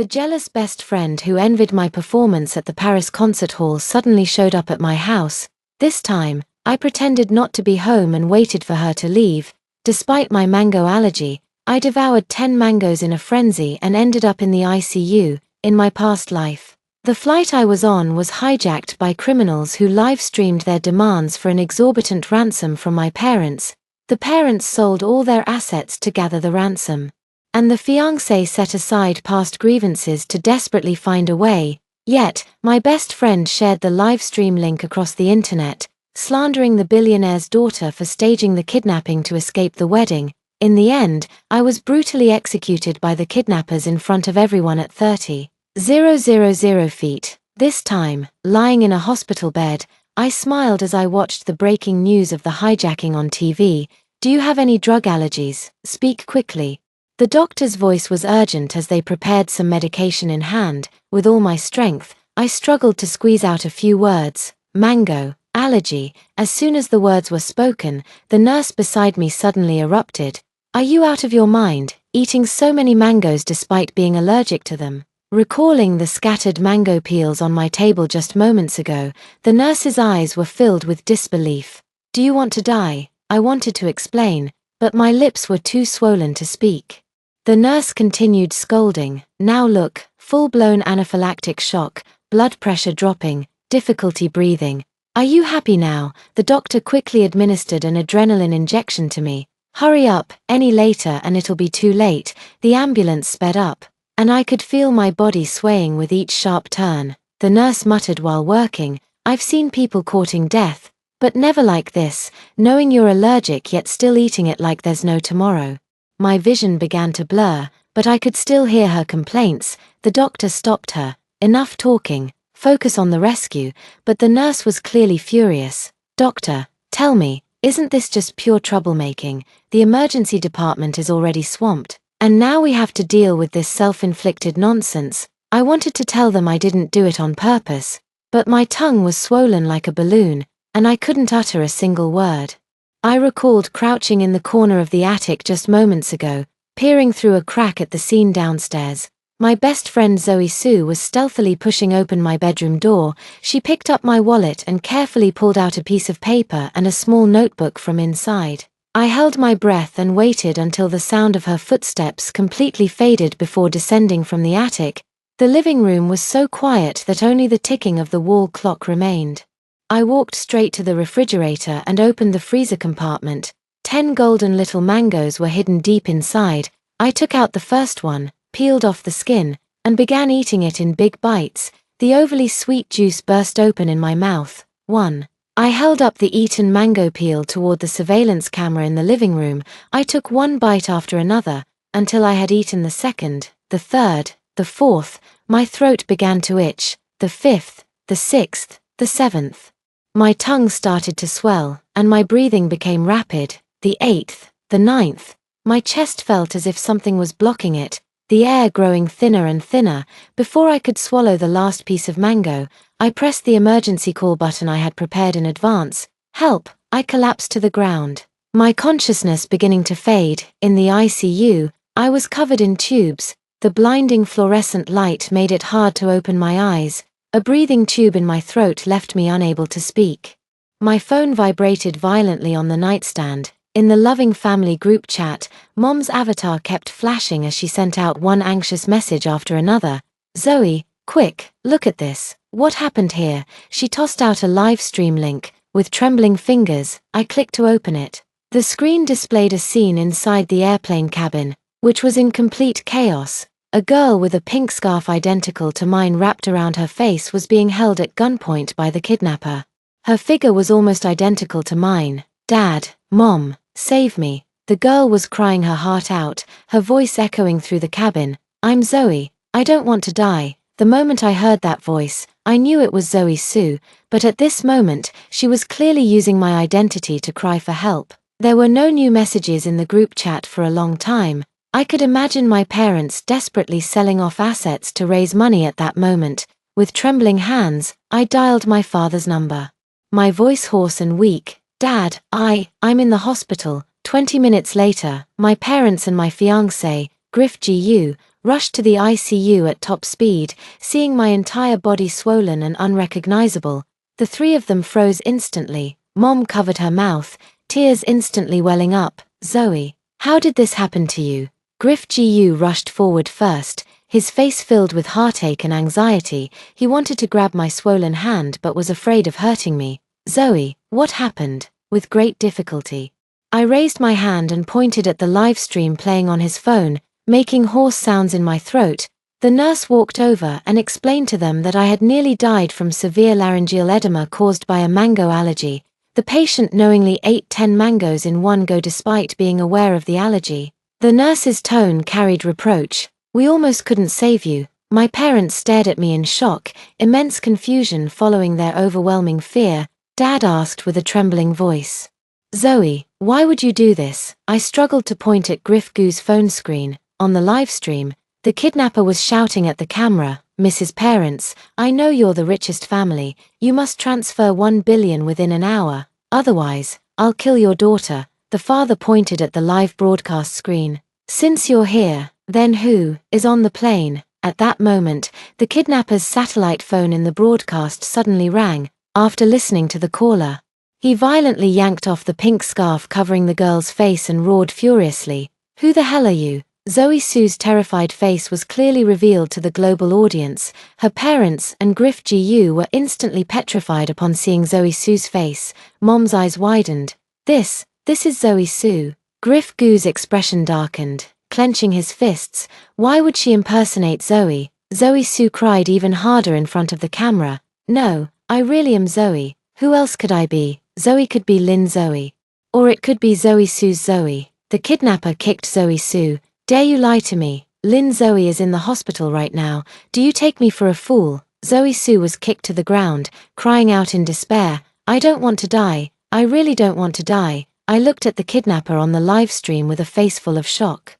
The jealous best friend who envied my performance at the Paris concert hall suddenly showed up at my house. This time, I pretended not to be home and waited for her to leave. Despite my mango allergy, I devoured 10 mangoes in a frenzy and ended up in the ICU, in my past life. The flight I was on was hijacked by criminals who live-streamed their demands for an exorbitant ransom from my parents. The parents sold all their assets to gather the ransom. And the fiancé set aside past grievances to desperately find a way. Yet, my best friend shared the live stream link across the internet, slandering the billionaire's daughter for staging the kidnapping to escape the wedding. In the end, I was brutally executed by the kidnappers in front of everyone at 30,000 feet. This time, lying in a hospital bed, I smiled as I watched the breaking news of the hijacking on TV. Do you have any drug allergies? Speak quickly. The doctor's voice was urgent as they prepared some medication in hand. With all my strength, I struggled to squeeze out a few words. Mango, allergy. As soon as the words were spoken, the nurse beside me suddenly erupted. Are you out of your mind, eating so many mangoes despite being allergic to them? Recalling the scattered mango peels on my table just moments ago, the nurse's eyes were filled with disbelief. Do you want to die? I wanted to explain, but my lips were too swollen to speak. The nurse continued scolding. Now look, full-blown anaphylactic shock, blood pressure dropping, difficulty breathing. Are you happy now? The doctor quickly administered an adrenaline injection to me. Hurry up, any later and it'll be too late. The ambulance sped up, and I could feel my body swaying with each sharp turn. The nurse muttered while working, I've seen people courting death, but never like this, knowing you're allergic yet still eating it like there's no tomorrow. My vision began to blur, but I could still hear her complaints. The doctor stopped her. Enough talking, focus on the rescue, but the nurse was clearly furious. Doctor, tell me, isn't this just pure troublemaking? The emergency department is already swamped, and now we have to deal with this self-inflicted nonsense. I wanted to tell them I didn't do it on purpose, but my tongue was swollen like a balloon, and I couldn't utter a single word. I recalled crouching in the corner of the attic just moments ago, peering through a crack at the scene downstairs. My best friend Zoe Sue was stealthily pushing open my bedroom door. She picked up my wallet and carefully pulled out a piece of paper and a small notebook from inside. I held my breath and waited until the sound of her footsteps completely faded before descending from the attic. The living room was so quiet that only the ticking of the wall clock remained. I walked straight to the refrigerator and opened the freezer compartment. 10 golden little mangoes were hidden deep inside. I took out the first one, peeled off the skin, and began eating it in big bites. The overly sweet juice burst open in my mouth. 1. I held up the eaten mango peel toward the surveillance camera in the living room. I took one bite after another, until I had eaten the second, the third, the fourth. My throat began to itch. The fifth, the sixth, the seventh. My tongue started to swell, and my breathing became rapid. The 8th, the 9th. My chest felt as if something was blocking it, the air growing thinner and thinner. Before I could swallow the last piece of mango, I pressed the emergency call button I had prepared in advance. Help! I collapsed to the ground. My consciousness beginning to fade. In the ICU, I was covered in tubes. The blinding fluorescent light made it hard to open my eyes. A breathing tube in my throat left me unable to speak. My phone vibrated violently on the nightstand. In the loving family group chat, Mom's avatar kept flashing as she sent out one anxious message after another. Zoe, quick, look at this. What happened here? She tossed out a live stream link. With trembling fingers, I clicked to open it. The screen displayed a scene inside the airplane cabin, which was in complete chaos. A girl with a pink scarf identical to mine wrapped around her face was being held at gunpoint by the kidnapper. Her figure was almost identical to mine. Dad, Mom, save me. The girl was crying her heart out, her voice echoing through the cabin. I'm Zoe, I don't want to die. The moment I heard that voice, I knew it was Zoe Sue, but at this moment, she was clearly using my identity to cry for help. There were no new messages in the group chat for a long time. I could imagine my parents desperately selling off assets to raise money at that moment. With trembling hands, I dialed my father's number. My voice hoarse and weak. Dad, I'm in the hospital. 20 minutes later, my parents and my fiancé, Griff Gu, rushed to the ICU at top speed, seeing my entire body swollen and unrecognizable. The three of them froze instantly. Mom covered her mouth, tears instantly welling up. "Zoe, how did this happen to you?" Griff Gu rushed forward first, his face filled with heartache and anxiety. He wanted to grab my swollen hand but was afraid of hurting me. "Zoe, what happened?" With great difficulty, I raised my hand and pointed at the live stream playing on his phone, making hoarse sounds in my throat. The nurse walked over and explained to them that I had nearly died from severe laryngeal edema caused by a mango allergy. The patient knowingly ate 10 mangoes in one go despite being aware of the allergy. The nurse's tone carried reproach. "We almost couldn't save you." My parents stared at me in shock, immense confusion following their overwhelming fear. Dad asked with a trembling voice, "Zoe, why would you do this?" I struggled to point at Griff Gu's phone screen. On the live stream, the kidnapper was shouting at the camera, "Mrs. Parents, I know you're the richest family. You must transfer 1 billion within an hour. Otherwise, I'll kill your daughter." The father pointed at the live broadcast screen. "Since you're here, then who is on the plane?" At that moment, the kidnapper's satellite phone in the broadcast suddenly rang. After listening to the caller, he violently yanked off the pink scarf covering the girl's face and roared furiously, "Who the hell are you?" Zoe Sue's terrified face was clearly revealed to the global audience. Her parents and Griff Gu were instantly petrified upon seeing Zoe Sue's face. Mom's eyes widened. This is Zoe Sue." Griff Gu's expression darkened, clenching his fists. Why would she impersonate Zoe? Zoe Sue cried even harder in front of the camera. "No, I really am Zoe. Who else could I be? Zoe could be Lynn Zoe. Or it could be Zoe Sue's Zoe." The kidnapper kicked Zoe Sue. "Dare you lie to me? Lynn Zoe is in the hospital right now. Do you take me for a fool?" Zoe Sue was kicked to the ground, crying out in despair, "I don't want to die. I really don't want to die." I looked at the kidnapper on the live stream with a face full of shock.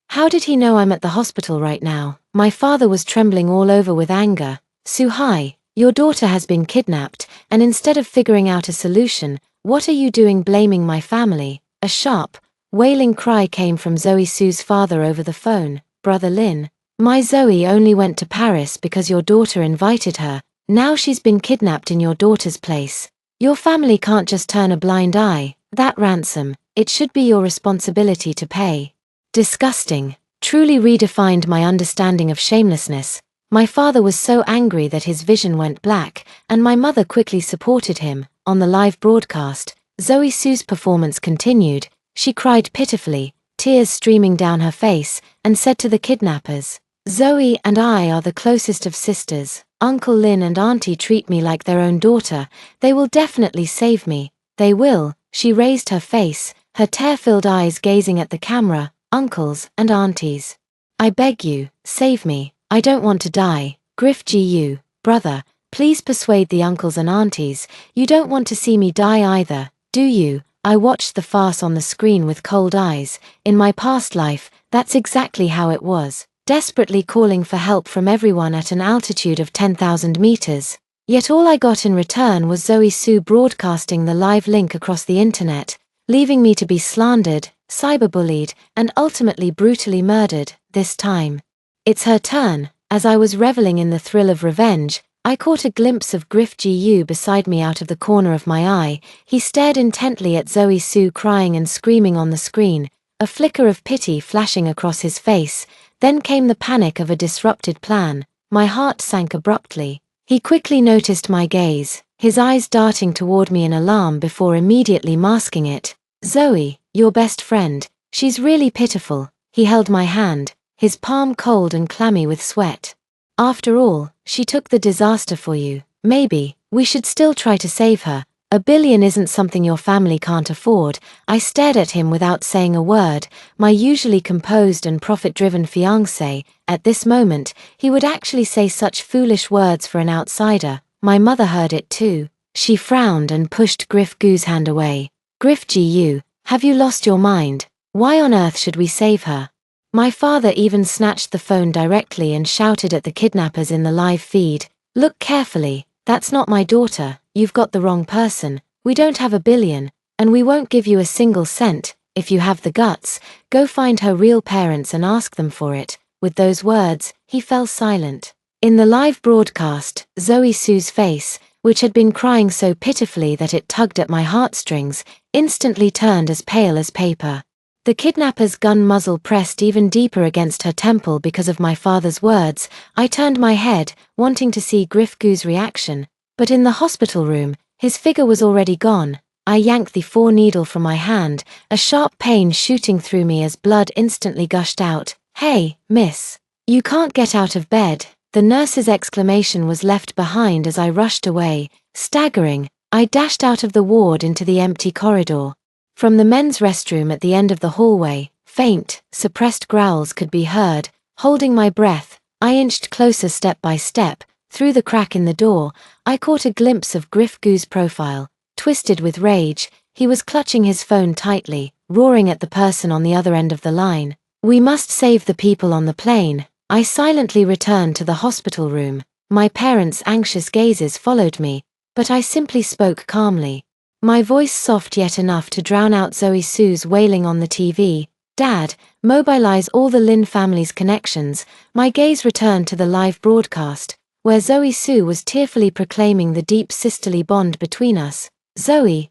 How did he know I'm at the hospital right now? My father was trembling all over with anger. "Sue, hi, your daughter has been kidnapped, and instead of figuring out a solution, what are you doing blaming my family?" A sharp, wailing cry came from Zoe Sue's father over the phone. "Brother Lynn, my Zoe only went to Paris because your daughter invited her. Now she's been kidnapped in your daughter's place. Your family can't just turn a blind eye. That ransom, it should be your responsibility to pay." Disgusting. Truly redefined my understanding of shamelessness. My father was so angry that his vision went black, and my mother quickly supported him. On the live broadcast, Zoe Sue's performance continued. She cried pitifully, tears streaming down her face, and said to the kidnappers, "Zoe and I are the closest of sisters. Uncle Lynn and Auntie treat me like their own daughter. They will definitely save me. They will." She raised her face, her tear-filled eyes gazing at the camera. "Uncles and aunties, I beg you, save me. I don't want to die." Griff Gu, "Brother, please persuade the uncles and aunties. You don't want to see me die either, do you?" I watched the farce on the screen with cold eyes. In my past life, that's exactly how it was. Desperately calling for help from everyone at an altitude of 10,000 meters. Yet all I got in return was Zoe Sue broadcasting the live link across the internet, leaving me to be slandered, cyberbullied, and ultimately brutally murdered. This time, it's her turn. As I was reveling in the thrill of revenge, I caught a glimpse of Griff Gu beside me out of the corner of my eye. He stared intently at Zoe Sue crying and screaming on the screen, a flicker of pity flashing across his face. Then came the panic of a disrupted plan. My heart sank abruptly. He quickly noticed my gaze, his eyes darting toward me in alarm before immediately masking it. "Zoe, your best friend, she's really pitiful." He held my hand, his palm cold and clammy with sweat. "After all, she took the disaster for you. Maybe we should still try to save her. 1 billion isn't something your family can't afford." I stared at him without saying a word, my usually composed and profit-driven fiancé. At this moment, he would actually say such foolish words for an outsider. My mother heard it too. She frowned and pushed Griff Gu's hand away. "Griff Gu, have you lost your mind? Why on earth should we save her?" My father even snatched the phone directly and shouted at the kidnappers in the live feed, "Look carefully, that's not my daughter. You've got the wrong person. We don't have 1 billion, and we won't give you a single cent. If you have the guts, go find her real parents and ask them for it. With those words, he fell silent. In the live broadcast, Zoe Sue's face, which had been crying so pitifully that it tugged at my heartstrings, instantly turned as pale as paper. The kidnapper's gun muzzle pressed even deeper against her temple because of my father's words. I turned my head, wanting to see Griff Goo's reaction. But in the hospital room, his figure was already gone. I yanked the 4-needle from my hand, a sharp pain shooting through me as blood instantly gushed out. "Hey, miss. You can't get out of bed." The nurse's exclamation was left behind as I rushed away. Staggering, I dashed out of the ward into the empty corridor. From the men's restroom at the end of the hallway, faint, suppressed growls could be heard. Holding my breath, I inched closer step by step. Through the crack in the door, I caught a glimpse of Griff Goo's profile. Twisted with rage, he was clutching his phone tightly, roaring at the person on the other end of the line. "We must save the people on the plane." I silently returned to the hospital room. My parents' anxious gazes followed me, but I simply spoke calmly. My voice soft yet enough to drown out Zoe Sue's wailing on the TV. "Dad, mobilize all the Lin family's connections." My gaze returned to the live broadcast, where Zoe Sue was tearfully proclaiming the deep sisterly bond between us. "Zoe,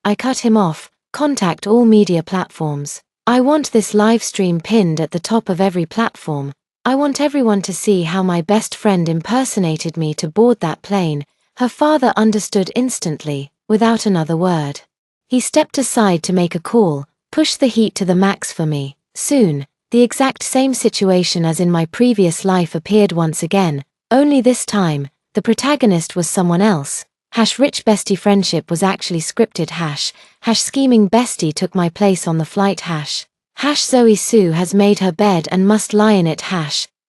I cut him off. Contact all media platforms. I want this live stream pinned at the top of every platform. I want everyone to see how my best friend impersonated me to board that plane." Her father understood instantly, without another word. He stepped aside to make a call, push the heat to the max for me. Soon, the exact same situation as in my previous life appeared once again, only this time, the protagonist was someone else. Rich bestie friendship was actually scripted. Scheming bestie took my place on the flight. Zoe Sue has made her bed and must lie in it.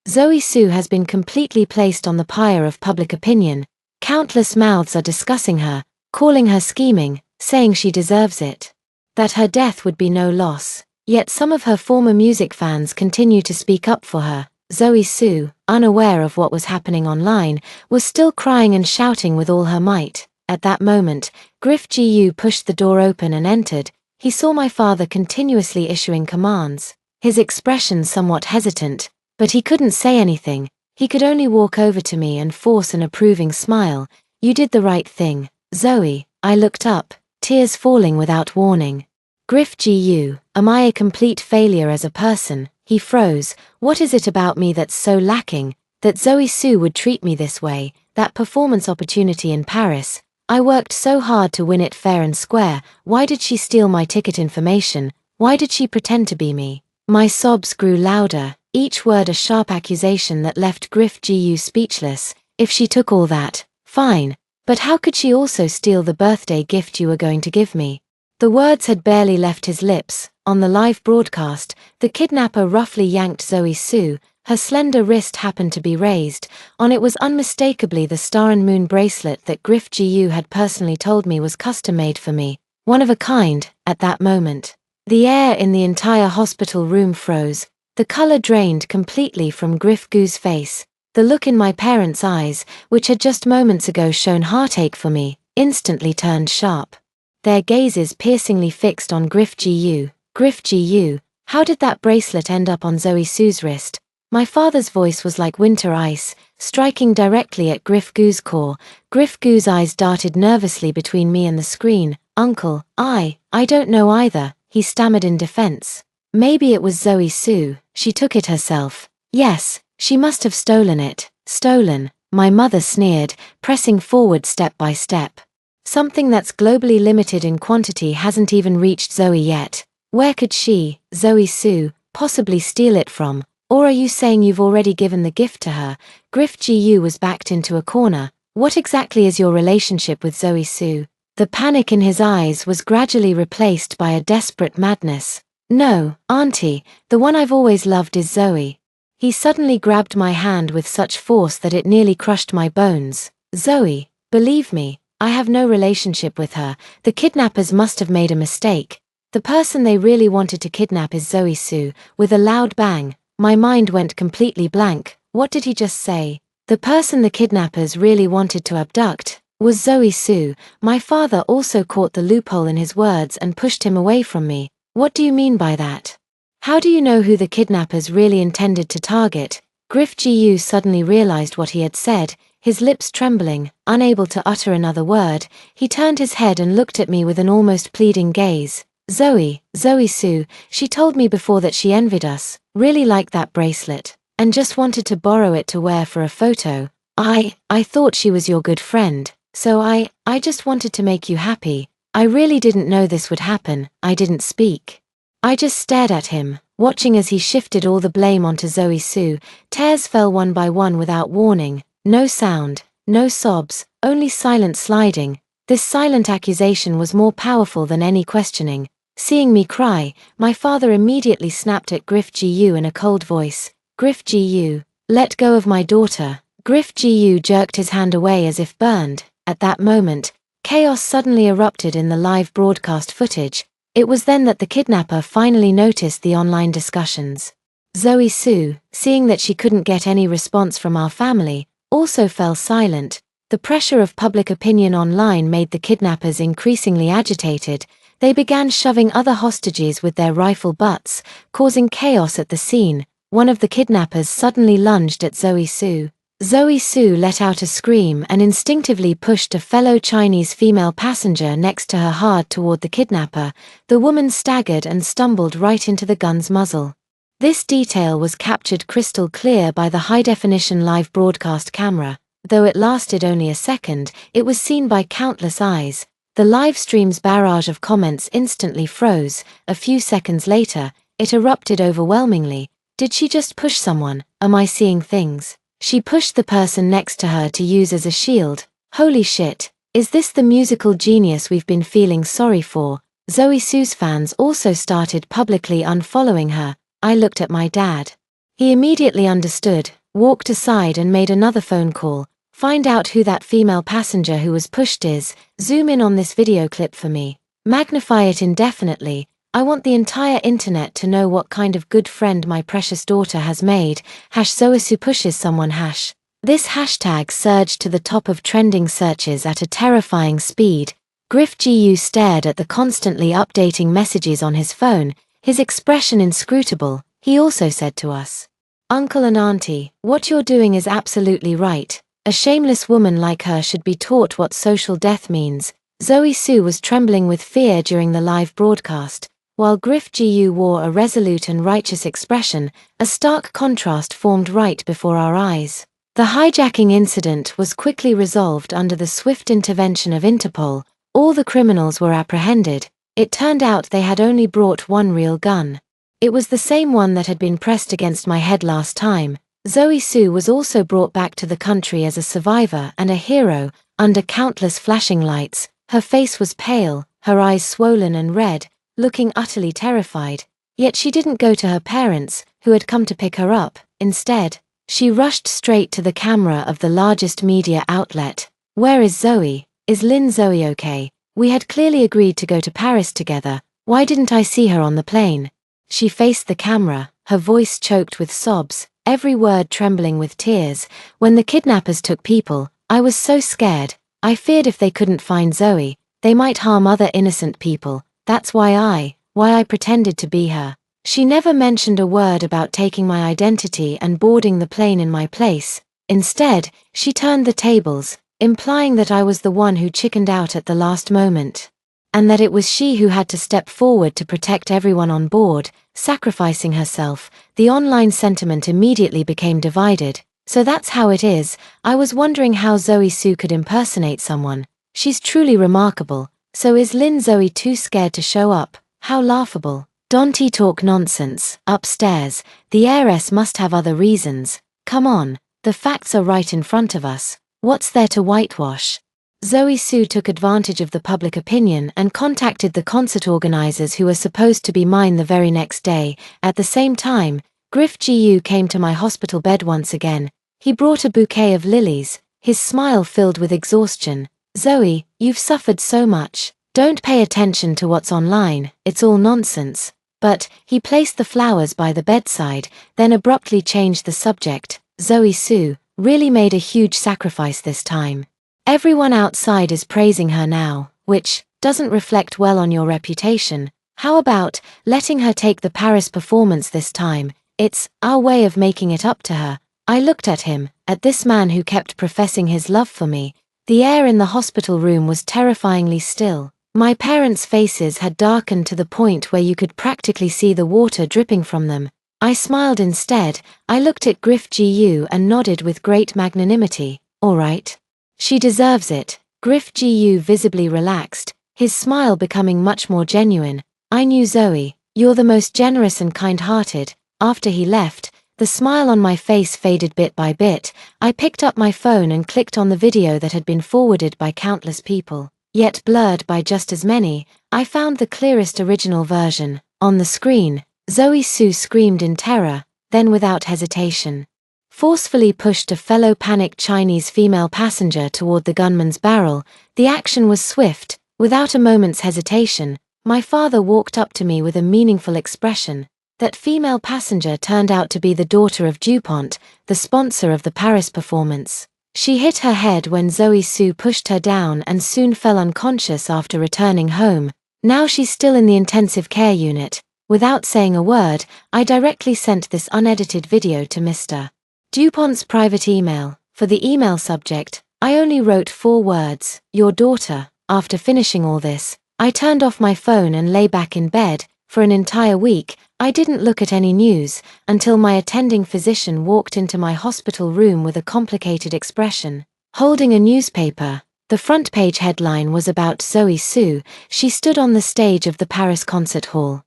Zoe Sue has been completely placed on the pyre of public opinion. Countless mouths are discussing her, calling her scheming, saying she deserves it. That her death would be no loss. Yet some of her former music fans continue to speak up for her. Zoe Sue, unaware of what was happening online, was still crying and shouting with all her might. At that moment, Griff Gu pushed the door open and entered. He saw my father continuously issuing commands, his expression somewhat hesitant, but he couldn't say anything. He could only walk over to me and force an approving smile. "You did the right thing, Zoe." I looked up, tears falling without warning. "Griff Gu, am I a complete failure as a person?" He froze. "What is it about me that's so lacking, that Zoe Sue would treat me this way? That performance opportunity in Paris. I worked so hard to win it fair and square. Why did she steal my ticket information? Why did she pretend to be me?" My sobs grew louder, each word a sharp accusation that left Griff Gu speechless. "If she took all that, fine. But how could she also steal the birthday gift you were going to give me?" The words had barely left his lips. On the live broadcast, the kidnapper roughly yanked Zoe Sue. Her slender wrist happened to be raised. On it was unmistakably the star and moon bracelet that Griff Gu had personally told me was custom-made for me. One of a kind, at that moment. The air in the entire hospital room froze. The color drained completely from Griff Gu's face. The look in my parents' eyes, which had just moments ago shown heartache for me, instantly turned sharp. Their gazes piercingly fixed on Griff Gu. "Griff Gu, how did that bracelet end up on Zoe Sue's wrist?" My father's voice was like winter ice, striking directly at Griff Gu's core. Griff Gu's eyes darted nervously between me and the screen. "Uncle, I don't know either," he stammered in defense. "Maybe it was Zoe Sue, she took it herself." "Yes, she must have stolen it." "Stolen," my mother sneered, pressing forward step by step. "Something that's globally limited in quantity hasn't even reached Zoe yet. Where could she, Zoe Sue, possibly steal it from? Or are you saying you've already given the gift to her?" Griff Gu was backed into a corner. "What exactly is your relationship with Zoe Sue?" The panic in his eyes was gradually replaced by a desperate madness. "No, Auntie, the one I've always loved is Zoe." He suddenly grabbed my hand with such force that it nearly crushed my bones. "Zoe, believe me, I have no relationship with her. The kidnappers must have made a mistake. The person they really wanted to kidnap is Zoe Sue." With a loud bang, my mind went completely blank. What did he just say? The person the kidnappers really wanted to abduct was Zoe Sue. My father also caught the loophole in his words and pushed him away from me. "What do you mean by that?" How do you know who the kidnappers really intended to target? Griff Gu suddenly realized what he had said, his lips trembling, unable to utter another word. He turned his head and looked at me with an almost pleading gaze. Zoe Sue, she told me before that she envied us, really liked that bracelet, and just wanted to borrow it to wear for a photo. I thought she was your good friend, so I just wanted to make you happy. I really didn't know this would happen. I didn't speak. I just stared at him, watching as he shifted all the blame onto Zoe Sue. Tears fell one by one without warning. No sound, no sobs, only silent sliding. This silent accusation was more powerful than any questioning. Seeing me cry, my father immediately snapped at Griff Gu in a cold voice. Griff Gu, let go of my daughter. Griff Gu jerked his hand away as if burned. At that moment, chaos suddenly erupted in the live broadcast footage. It was then that the kidnapper finally noticed the online discussions. Zoe Sue, seeing that she couldn't get any response from our family, also fell silent. The pressure of public opinion online made the kidnappers increasingly agitated. They began shoving other hostages with their rifle butts, causing chaos at the scene. One of the kidnappers suddenly lunged at Zoe Sue. Zoe Sue let out a scream and instinctively pushed a fellow Chinese female passenger next to her hard toward the kidnapper. The woman staggered and stumbled right into the gun's muzzle. This detail was captured crystal clear by the high-definition live broadcast camera. Though it lasted only a second, it was seen by countless eyes. The live stream's barrage of comments instantly froze. A few seconds later, it erupted overwhelmingly. Did she just push someone? Am I seeing things? She pushed the person next to her to use as a shield. Holy shit, is this the musical genius we've been feeling sorry for? Zoe Sue's fans also started publicly unfollowing her. I looked at my dad. He immediately understood, walked aside and made another phone call. Find out who that female passenger who was pushed is. Zoom in on this video clip for me. Magnify it indefinitely. I want the entire internet to know what kind of good friend my precious daughter has made. #ZoeSue pushes someone #. This hashtag surged to the top of trending searches at a terrifying speed. Griff Gu stared at the constantly updating messages on his phone, his expression inscrutable. He also said to us, "Uncle and Auntie, what you're doing is absolutely right. A shameless woman like her should be taught what social death means." Zoe Sue was trembling with fear during the live broadcast, while Griff Gu wore a resolute and righteous expression. A stark contrast formed right before our eyes. The hijacking incident was quickly resolved under the swift intervention of Interpol. All the criminals were apprehended. It turned out they had only brought one real gun. It was the same one that had been pressed against my head last time. Zoe Sue was also brought back to the country as a survivor and a hero, under countless flashing lights. Her face was pale, her eyes swollen and red, looking utterly terrified. Yet she didn't go to her parents, who had come to pick her up. Instead, she rushed straight to the camera of the largest media outlet. "Where is Zoe? Is Lynn Zoe okay? We had clearly agreed to go to Paris together. Why didn't I see her on the plane?" She faced the camera, her voice choked with sobs, every word trembling with tears. "When the kidnappers took people, I was so scared. I feared if they couldn't find Zoe, they might harm other innocent people. That's why I pretended to be her." She never mentioned a word about taking my identity and boarding the plane in my place. Instead, she turned the tables, implying that I was the one who chickened out at the last moment, and that it was she who had to step forward to protect everyone on board, sacrificing herself. The online sentiment immediately became divided. "So that's how it is. I was wondering how Zoe Sue could impersonate someone. She's truly remarkable. So is Lynn Zoe too scared to show up? How laughable. Don't talk nonsense." Upstairs, the heiress must have other reasons. "Come on, the facts are right in front of us. What's there to whitewash?" Zoe Sue took advantage of the public opinion and contacted the concert organizers who were supposed to be mine the very next day. At the same time, Griff Gu came to my hospital bed once again. He brought a bouquet of lilies, his smile filled with exhaustion. "Zoe, you've suffered so much. Don't pay attention to what's online, it's all nonsense." But he placed the flowers by the bedside, then abruptly changed the subject. "Zoe Sue really made a huge sacrifice this time. Everyone outside is praising her now, which doesn't reflect well on your reputation. How about letting her take the Paris performance this time? It's our way of making it up to her. I looked at him, at this man who kept professing his love for me. The air in the hospital room was terrifyingly still. My parents' faces had darkened to the point where you could practically see the water dripping from them. I smiled instead. I looked at Griff Gu and nodded with great magnanimity. All right. She deserves it. Griff Gu visibly relaxed, his smile becoming much more genuine. I knew Zoe, you're the most generous and kind-hearted. After he left, the smile on my face faded bit by bit. I picked up my phone and clicked on the video that had been forwarded by countless people, yet blurred by just as many. I found the clearest original version. On the screen, Zoe Su screamed in terror, then without hesitation, forcefully pushed a fellow panicked Chinese female passenger toward the gunman's barrel. The action was swift. Without a moment's hesitation, my father walked up to me with a meaningful expression. That female passenger turned out to be the daughter of DuPont, the sponsor of the Paris performance. She hit her head when Zoe Su pushed her down and soon fell unconscious after returning home. Now she's still in the intensive care unit. Without saying a word, I directly sent this unedited video to Mr. DuPont's private email. For the email subject, I only wrote 4 words, your daughter. After finishing all this, I turned off my phone and lay back in bed. For an entire week, I didn't look at any news until my attending physician walked into my hospital room with a complicated expression, holding a newspaper. The front page headline was about Zoe Su. She stood on the stage of the Paris concert hall,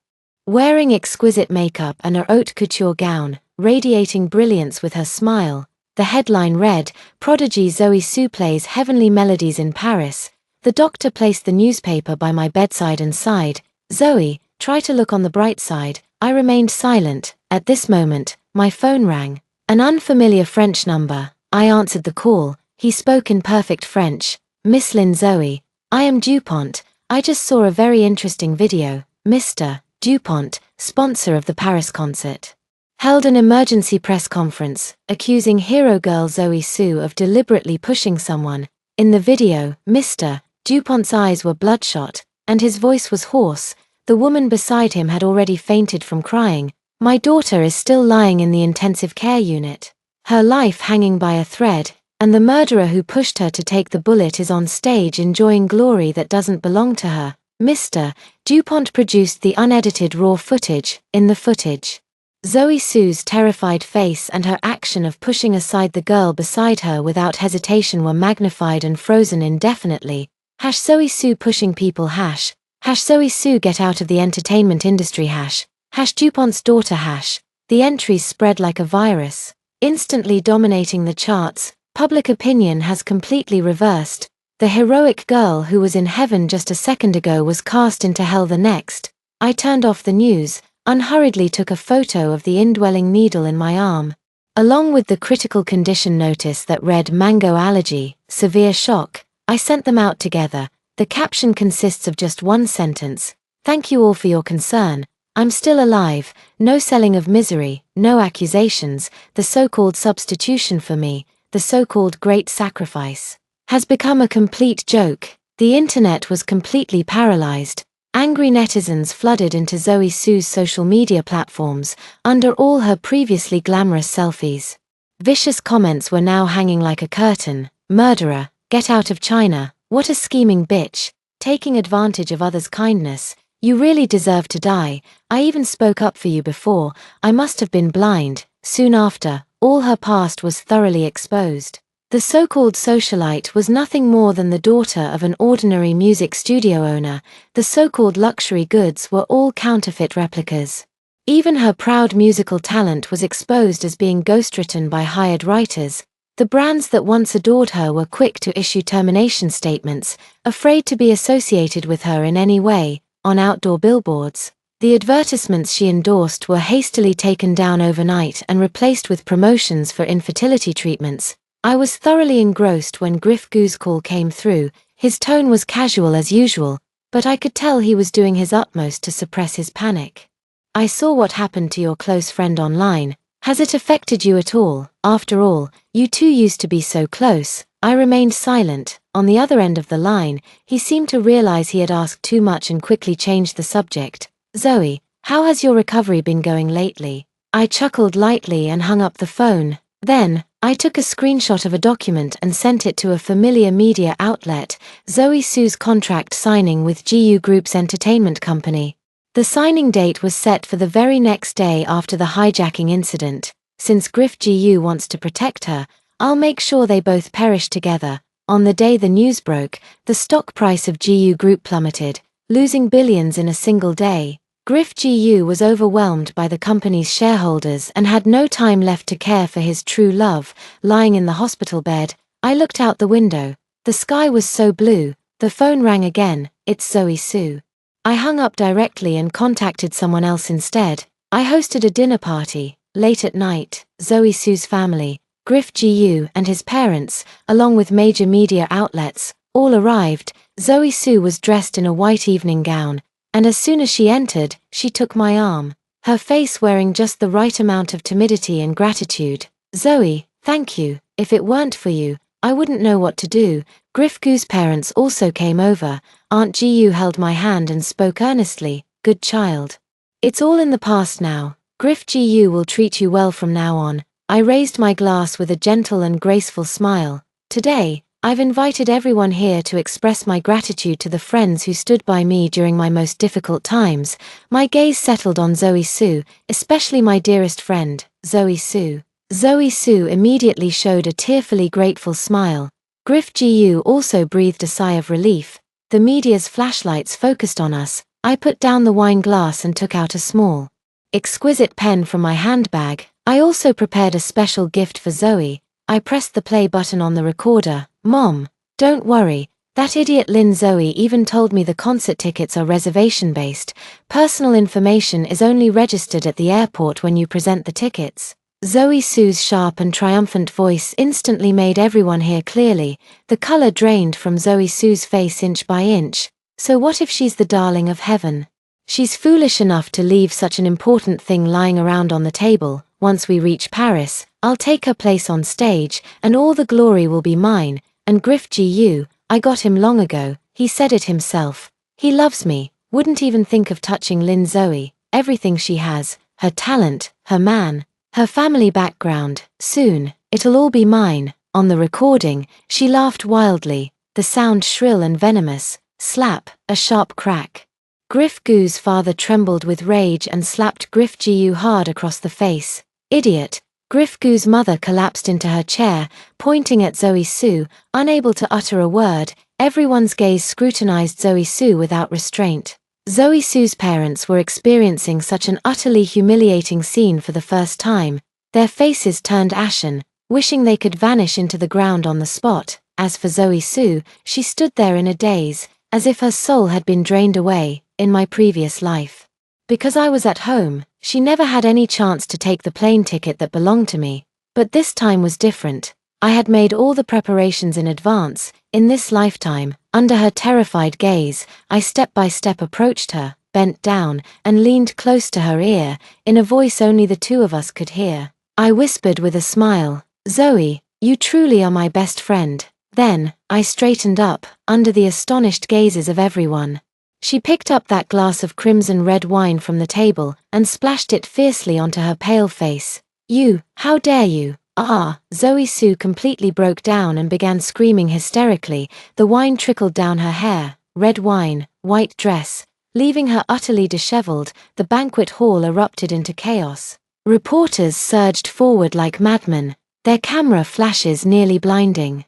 wearing exquisite makeup and a haute couture gown, radiating brilliance with her smile. The headline read, Prodigy Zoe Su plays heavenly melodies in Paris. The doctor placed the newspaper by my bedside and sighed. Zoe, try to look on the bright side. I remained silent. At this moment, my phone rang. An unfamiliar French number. I answered the call. He spoke in perfect French. Miss Lynn Zoe, I am DuPont. I just saw a very interesting video. Mr. DuPont, sponsor of the Paris concert, held an emergency press conference, accusing hero girl Zoe Su of deliberately pushing someone. In the video, Mr. DuPont's eyes were bloodshot, and his voice was hoarse. The woman beside him had already fainted from crying. My daughter is still lying in the intensive care unit, her life hanging by a thread, and the murderer who pushed her to take the bullet is on stage enjoying glory that doesn't belong to her. Mr. DuPont produced the unedited raw footage. In the footage, Zoe Su's terrified face and her action of pushing aside the girl beside her without hesitation were magnified and frozen indefinitely. Zoe Su pushing people. Zoe Su get out of the entertainment industry. DuPont's daughter. The entries spread like a virus, instantly dominating the charts. Public opinion has completely reversed. The heroic girl who was in heaven just a second ago was cast into hell the next. I turned off the news, unhurriedly took a photo of the indwelling needle in my arm, along with the critical condition notice that read mango allergy, severe shock. I sent them out together. The caption consists of just one sentence. Thank you all for your concern. I'm still alive. No selling of misery, no accusations. The so-called substitution for me, the so-called great sacrifice, has become a complete joke. The internet was completely paralyzed. Angry netizens flooded into Zoe Su's social media platforms under all her previously glamorous selfies. Vicious comments were now hanging like a curtain. Murderer, get out of China. What a scheming bitch, taking advantage of others' kindness. You really deserve to die. I even spoke up for you before. I must have been blind. Soon after, all her past was thoroughly exposed. The so-called socialite was nothing more than the daughter of an ordinary music studio owner. The so-called luxury goods were all counterfeit replicas. Even her proud musical talent was exposed as being ghostwritten by hired writers. The brands that once adored her were quick to issue termination statements, afraid to be associated with her in any way. On outdoor billboards, the advertisements she endorsed were hastily taken down overnight and replaced with promotions for infertility treatments. I was thoroughly engrossed when Griff Gu's call came through. His tone was casual as usual, but I could tell he was doing his utmost to suppress his panic. I saw what happened to your close friend online. Has it affected you at all? After all, you two used to be so close. I remained silent. On the other end of the line, he seemed to realize he had asked too much and quickly changed the subject. Zoe, how has your recovery been going lately? I chuckled lightly and hung up the phone. Then, I took a screenshot of a document and sent it to a familiar media outlet, Zoe Sue's contract signing with GU Group's entertainment company. The signing date was set for the very next day after the hijacking incident. Since Griff GU wants to protect her, I'll make sure they both perish together. On the day the news broke, the stock price of GU Group plummeted, losing billions in a single day. Griff GU was overwhelmed by the company's shareholders and had no time left to care for his true love. Lying in the hospital bed, I looked out the window. The sky was so blue. The phone rang again. It's Zoe Sue. I hung up directly and contacted someone else instead. I hosted a dinner party. Late at night, Zoe Sue's family, Griff GU and his parents, along with major media outlets, all arrived. Zoe Sue was dressed in a white evening gown, and as soon as she entered, she took my arm, her face wearing just the right amount of timidity and gratitude. Zoe, thank you. If it weren't for you, I wouldn't know what to do. Griff GU's parents also came over. Aunt GU held my hand and spoke earnestly. Good child. It's all in the past now. Griff GU will treat you well from now on. I raised my glass with a gentle and graceful smile. Today, I've invited everyone here to express my gratitude to the friends who stood by me during my most difficult times. My gaze settled on Zoe Sue, especially my dearest friend, Zoe Sue. Zoe Sue immediately showed a tearfully grateful smile. Griff GU also breathed a sigh of relief. The media's flashlights focused on us. I put down the wine glass and took out a small, exquisite pen from my handbag. I also prepared a special gift for Zoe. I pressed the play button on the recorder. Mom, don't worry. That idiot Lynn Zoe even told me the concert tickets are reservation-based. Personal information is only registered at the airport when you present the tickets. Zoe Sue's sharp and triumphant voice instantly made everyone hear clearly. The color drained from Zoe Sue's face inch by inch. So what if she's the darling of heaven? She's foolish enough to leave such an important thing lying around on the table. Once we reach Paris, I'll take her place on stage, and all the glory will be mine. And Griff GU, I got him long ago, he said it himself. He loves me, wouldn't even think of touching Lynn Zoe. Everything she has, her talent, her man, her family background, soon, it'll all be mine. On the recording, she laughed wildly, the sound shrill and venomous. Slap, a sharp crack. Griff GU's father trembled with rage and slapped Griff GU hard across the face. Idiot. Griff GU's mother collapsed into her chair, pointing at Zoe Sue, unable to utter a word. Everyone's gaze scrutinized Zoe Sue without restraint. Zoe Sue's parents were experiencing such an utterly humiliating scene for the first time. Their faces turned ashen, wishing they could vanish into the ground on the spot. As for Zoe Sue, she stood there in a daze, as if her soul had been drained away. In my previous life, because I was at home, she never had any chance to take the plane ticket that belonged to me. But this time was different. I had made all the preparations in advance. In this lifetime, under her terrified gaze, I step by step approached her, bent down, and leaned close to her ear. In a voice only the two of us could hear, I whispered with a smile, Zoe, you truly are my best friend. Then, I straightened up, under the astonished gazes of everyone. She picked up that glass of crimson red wine from the table and splashed it fiercely onto her pale face. You, how dare you? Ah! Zoe Sue completely broke down and began screaming hysterically. The wine trickled down her hair, red wine, white dress, leaving her utterly disheveled. The banquet hall erupted into chaos. Reporters surged forward like madmen, their camera flashes nearly blinding.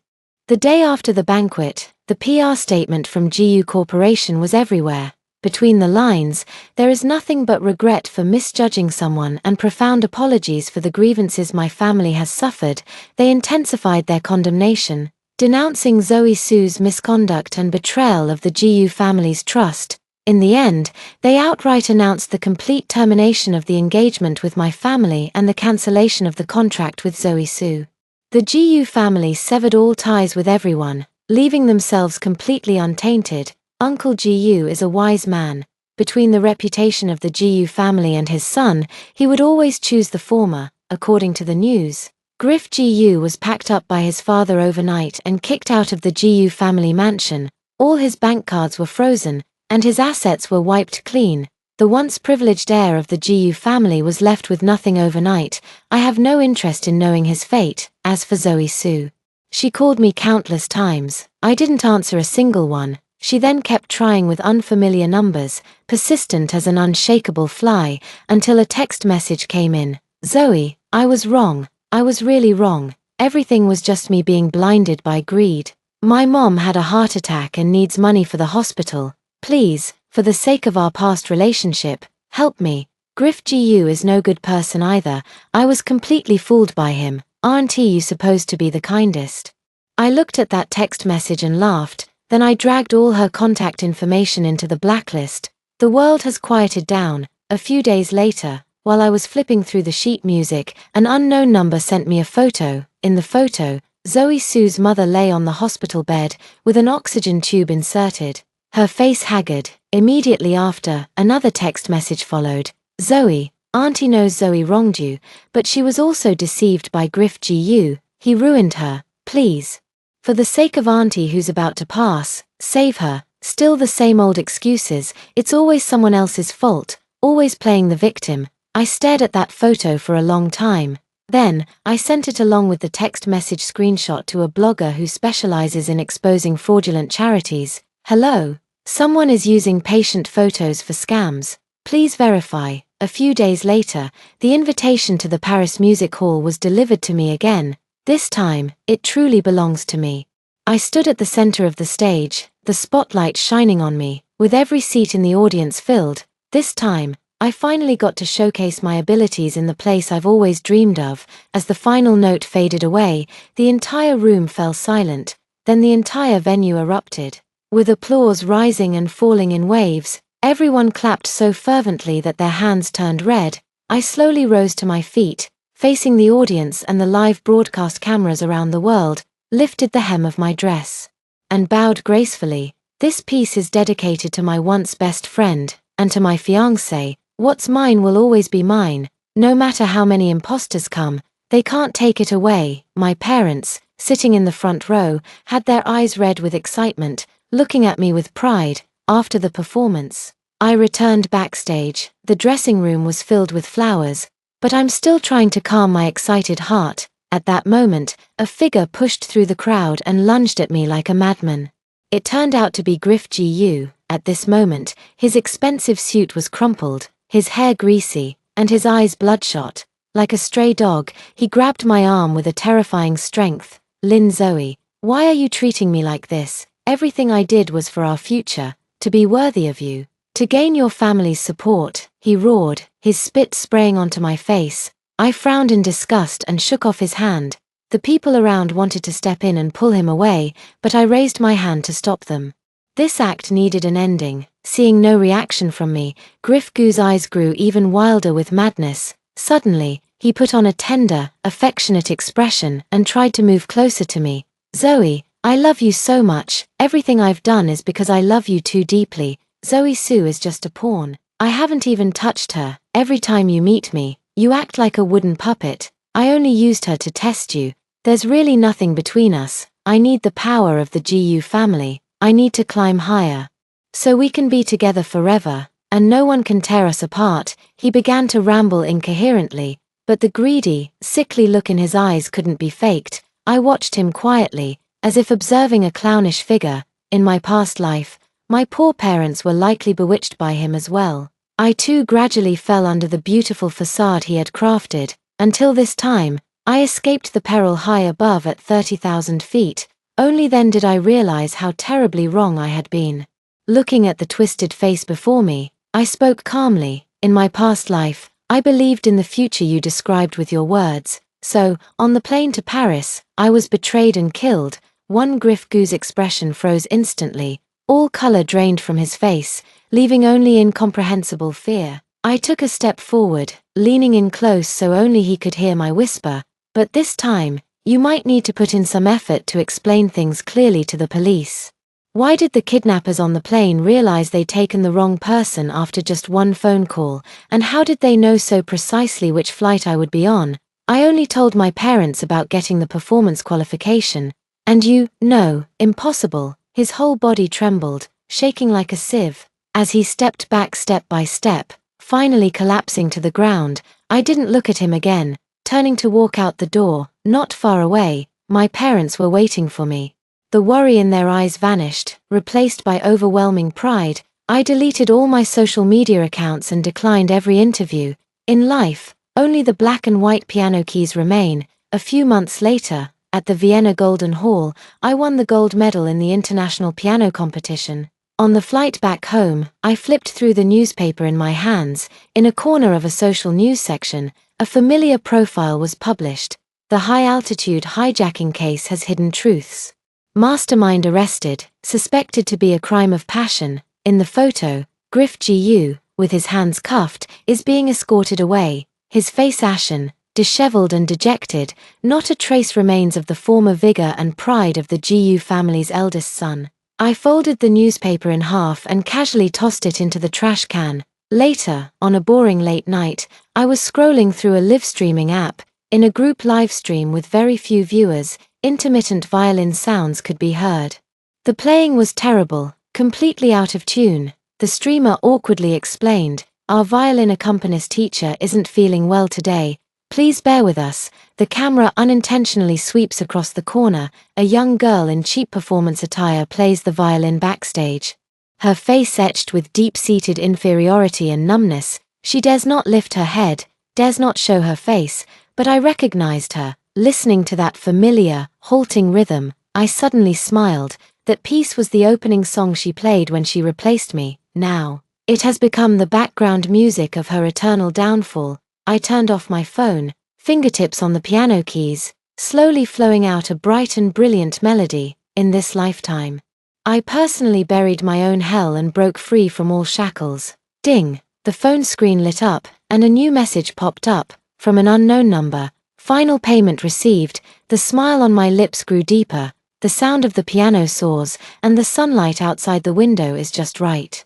The day after the banquet, the PR statement from GU Corporation was everywhere. Between the lines, there is nothing but regret for misjudging someone and profound apologies for the grievances my family has suffered. They intensified their condemnation, denouncing Zoe Sue's misconduct and betrayal of the GU family's trust. In the end, they outright announced the complete termination of the engagement with my family and the cancellation of the contract with Zoe Sue. The GU family severed all ties with everyone, leaving themselves completely untainted. Uncle GU is a wise man. Between the reputation of the GU family and his son, he would always choose the former. According to the news, Griff GU was packed up by his father overnight and kicked out of the GU family mansion. All his bank cards were frozen, and his assets were wiped clean. The once privileged heir of the GU family was left with nothing overnight. I have no interest in knowing his fate. As for Zoe Sue, she called me countless times. I didn't answer a single one. She then kept trying with unfamiliar numbers, persistent as an unshakable fly, until a text message came in. Zoe, I was wrong. I was really wrong. Everything was just me being blinded by greed. My mom had a heart attack and needs money for the hospital. Please, for the sake of our past relationship, help me. Griff GU is no good person either. I was completely fooled by him. Aren't you supposed to be the kindest? I looked at that text message and laughed, then I dragged all her contact information into the blacklist. The world has quieted down. A few days later, while I was flipping through the sheet music, an unknown number sent me a photo. In the photo, Zoe Sue's mother lay on the hospital bed, with an oxygen tube inserted, her face haggard. Immediately after, another text message followed. Zoe, Auntie knows Zoe wronged you, but she was also deceived by Griff GU. He ruined her. Please. For the sake of Auntie who's about to pass, save her. Still the same old excuses. It's always someone else's fault, always playing the victim. I stared at that photo for a long time. Then, I sent it along with the text message screenshot to a blogger who specializes in exposing fraudulent charities. Hello. Someone is using patient photos for scams. Please verify. A few days later, the invitation to the Paris Music Hall was delivered to me again. This time, it truly belongs to me. I stood at the center of the stage, the spotlight shining on me, with every seat in the audience filled. This time, I finally got to showcase my abilities in the place I've always dreamed of. As the final note faded away, the entire room fell silent. Then the entire venue erupted. With applause rising and falling in waves, everyone clapped so fervently that their hands turned red. I slowly rose to my feet, facing the audience and the live broadcast cameras around the world, lifted the hem of my dress, and bowed gracefully. This piece is dedicated to my once best friend, and to my fiancé. What's mine will always be mine. No matter how many imposters come, they can't take it away. My parents, sitting in the front row, had their eyes red with excitement, looking at me with pride. After the performance, I returned backstage. The dressing room was filled with flowers, but I'm still trying to calm my excited heart. At that moment, a figure pushed through the crowd and lunged at me like a madman. It turned out to be Griff GU. At this moment, his expensive suit was crumpled, his hair greasy, and his eyes bloodshot. Like a stray dog, he grabbed my arm with a terrifying strength. Lynn Zoe, why are you treating me like this? Everything I did was for our future, to be worthy of you, to gain your family's support, he roared, his spit spraying onto my face. I frowned in disgust and shook off his hand. The people around wanted to step in and pull him away, but I raised my hand to stop them. This act needed an ending. Seeing no reaction from me, Griff GU's eyes grew even wilder with madness. Suddenly, he put on a tender, affectionate expression and tried to move closer to me. Zoe, I love you so much. Everything I've done is because I love you too deeply. Zoe Sue is just a pawn. I haven't even touched her. Every time you meet me, you act like a wooden puppet. I only used her to test you. There's really nothing between us. I need the power of the GU family. I need to climb higher, so we can be together forever, and no one can tear us apart. He began to ramble incoherently, but the greedy, sickly look in his eyes couldn't be faked. I watched him quietly, as if observing a clownish figure. In my past life, my poor parents were likely bewitched by him as well. I too gradually fell under the beautiful facade he had crafted. Until this time, I escaped the peril high above at 30,000 feet. Only then did I realize how terribly wrong I had been. Looking at the twisted face before me, I spoke calmly. In my past life, I believed in the future you described with your words. So, on the plane to Paris, I was betrayed and killed. One Griff GU's expression froze instantly. All color drained from his face, leaving only incomprehensible fear. I took a step forward, leaning in close so only he could hear my whisper. But this time, you might need to put in some effort to explain things clearly to the police. Why did the kidnappers on the plane realize they'd taken the wrong person after just one phone call, and how did they know so precisely which flight I would be on? I only told my parents about getting the performance qualification. And you, no, impossible. His whole body trembled, shaking like a sieve. As he stepped back step by step, finally collapsing to the ground, I didn't look at him again. Turning to walk out the door, not far away, my parents were waiting for me. The worry in their eyes vanished, replaced by overwhelming pride. I deleted all my social media accounts and declined every interview. In life, only the black and white piano keys remain. A few months later, at the Vienna Golden Hall, I won the gold medal in the international piano competition. On the flight back home, I flipped through the newspaper in my hands. In a corner of a social news section, a familiar profile was published. The high-altitude hijacking case has hidden truths. Mastermind arrested, suspected to be a crime of passion. In the photo, Griff Gu, with his hands cuffed, is being escorted away, his face ashen, disheveled and dejected. Not a trace remains of the former vigor and pride of the Gu family's eldest son. I folded the newspaper in half and casually tossed it into the trash can. Later, on a boring late night, I was scrolling through a live streaming app. In a group live stream with very few viewers, intermittent violin sounds could be heard. The playing was terrible, completely out of tune. The streamer awkwardly explained, "Our violin accompanist teacher isn't feeling well today. Please bear with us." The camera unintentionally sweeps across the corner. A young girl in cheap performance attire plays the violin backstage. Her face etched with deep-seated inferiority and numbness. She dares not lift her head, dares not show her face, but I recognized her. Listening to that familiar, halting rhythm, I suddenly smiled. That piece was the opening song she played when she replaced me. Now, it has become the background music of her eternal downfall. I turned off my phone, fingertips on the piano keys, slowly flowing out a bright and brilliant melody. In this lifetime, I personally buried my own hell and broke free from all shackles. Ding! The phone screen lit up, and a new message popped up, from an unknown number. Final payment received. The smile on my lips grew deeper. The sound of the piano soars, and the sunlight outside the window is just right.